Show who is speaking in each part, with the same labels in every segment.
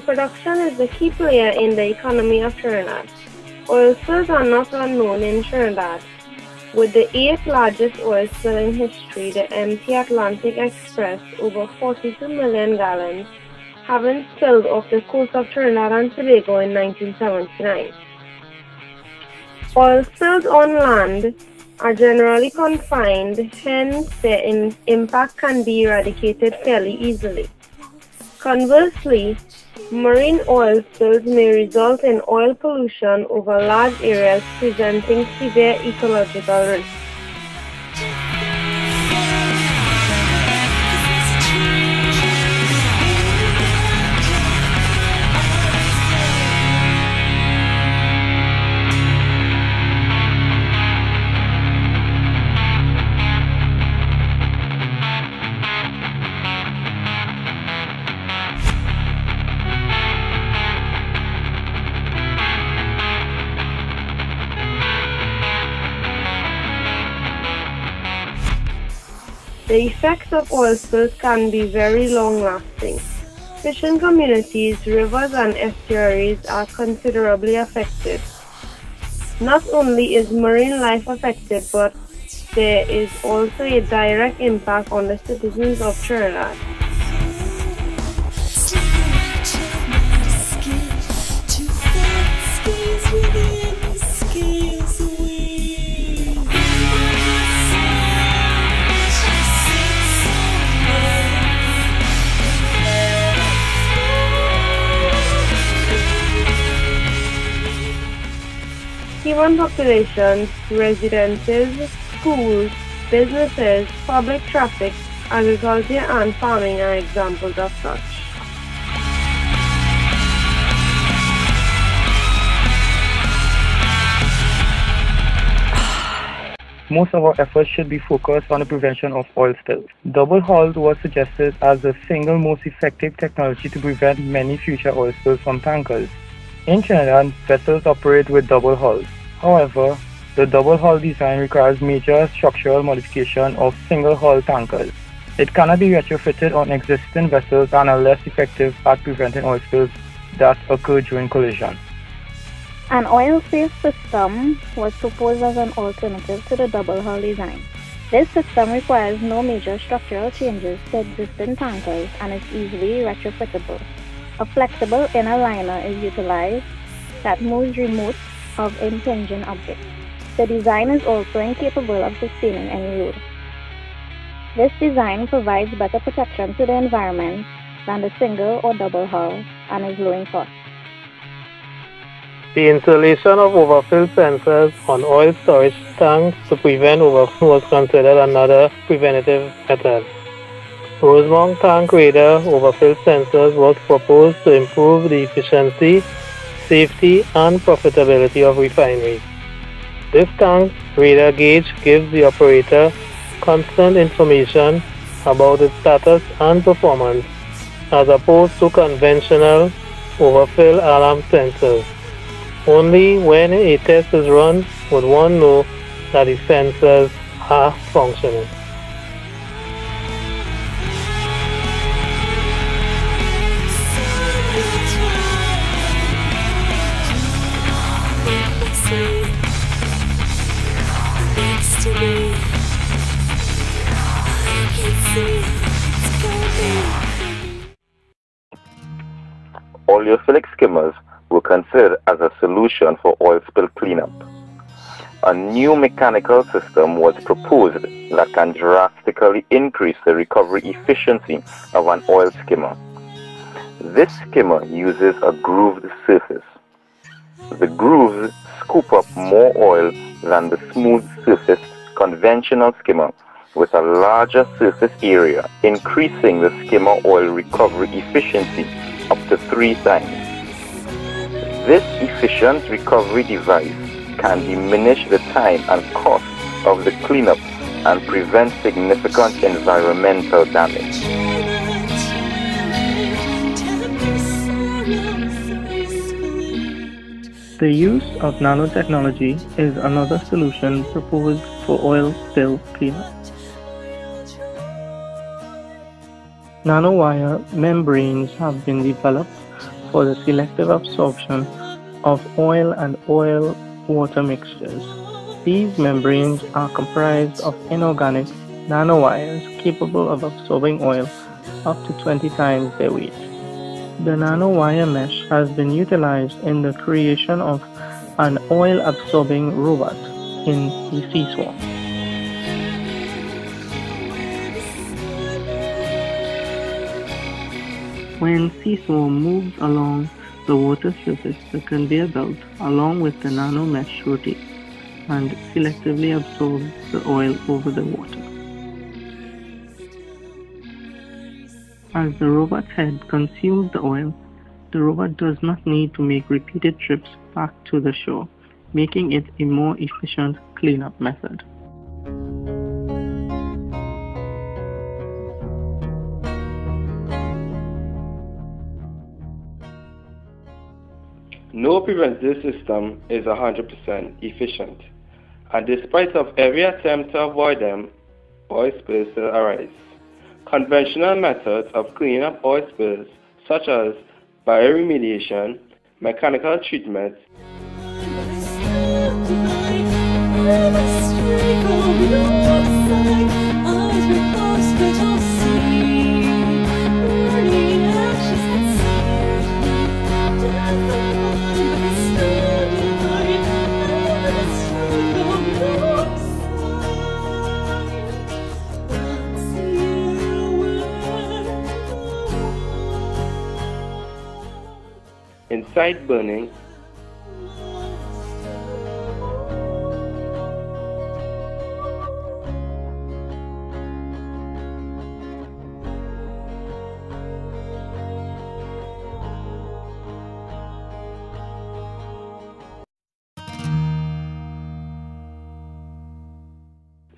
Speaker 1: production is the key player in the economy of Trinidad. Oil spills are not unknown in Trinidad. With the 8th largest oil spill in history, the MT Atlantic Express, over 42 million gallons, having spilled off the coast of Trinidad and Tobago in 1979. Oil spills on land are generally confined, hence their impact can be eradicated fairly easily. Conversely, marine oil spills may result in oil pollution over large areas, presenting severe ecological risks. The effects of oil spills can be very long-lasting. Fishing communities, rivers and estuaries are considerably affected. Not only is marine life affected, but there is also a direct impact on the citizens of Trinidad. Human populations, residences, schools, businesses, public traffic, agriculture and farming are examples of such.
Speaker 2: Most of our efforts should be focused on the prevention of oil spills. Double hull was suggested as the single most effective technology to prevent many future oil spills from tankers. In Trinidad, vessels operate with double hulls. However, the double hull design requires major structural modification of single hull tankers. It cannot be retrofitted on existing vessels and are less effective at preventing oil spills that occur during collision.
Speaker 3: An oil-safe system was proposed as an alternative to the double hull design. This system requires no major structural changes to existing tankers and is easily retrofittable. A flexible inner liner is utilized that moves remote of impinging objects. The design is also incapable of sustaining any load. This design provides better protection to the environment than the single or double hull and is low in cost.
Speaker 4: The installation of overfill sensors on oil storage tanks to prevent overflow was considered another preventative method. Rosemont tank radar overfill sensors was proposed to improve the efficiency, safety and profitability of refineries. This tank radar gauge gives the operator constant information about its status and performance as opposed to conventional overfill alarm sensors. Only when a test is run would one know that the sensors are functioning.
Speaker 5: Oleophilic skimmers were considered as a solution for oil spill cleanup. A new mechanical system was proposed that can drastically increase the recovery efficiency of an oil skimmer. This skimmer uses a grooved surface. The grooves scoop up more oil than the smooth surfaced conventional skimmer with a larger surface area, increasing the skimmer oil recovery efficiency up to 3 times. This efficient recovery device can diminish the time and cost of the cleanup and prevent significant environmental damage.
Speaker 2: The use of nanotechnology is another solution proposed for oil spill cleanup. Nanowire membranes have been developed for the selective absorption of oil and oil-water mixtures. These membranes are comprised of inorganic nanowires capable of absorbing oil up to 20 times their weight. The nanowire mesh has been utilized in the creation of an oil-absorbing robot in the sea swarm. When sea swarm moves along the water surface, the conveyor belt, along with the nano mesh, rotates and selectively absorbs the oil over the water. As the robot's head consumes the oil, the robot does not need to make repeated trips back to the shore, making it a more efficient cleanup method.
Speaker 6: No preventative system is 100% efficient, and despite of every attempt to avoid them, oil spills still arise. Conventional methods of cleaning up oil spills, such as bioremediation, mechanical treatment, inside burning,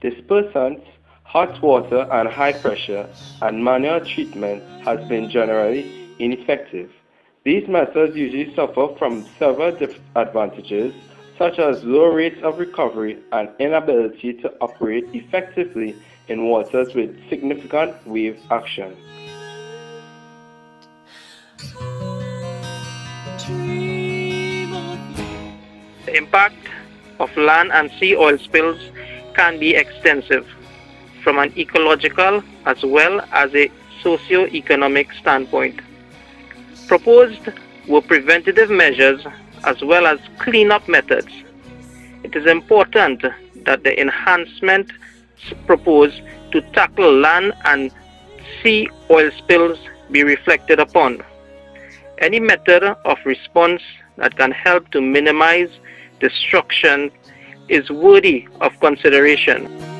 Speaker 6: dispersants, hot water and high pressure, and manual treatment has been generally ineffective. These methods usually suffer from several disadvantages, such as low rates of recovery and inability to operate effectively in waters with significant wave action.
Speaker 7: The impact of land and sea oil spills can be extensive from an ecological as well as a socio-economic standpoint. Proposed were preventative measures as well as cleanup methods. It is important that the enhancements proposed to tackle land and sea oil spills be reflected upon. Any method of response that can help to minimize destruction is worthy of consideration.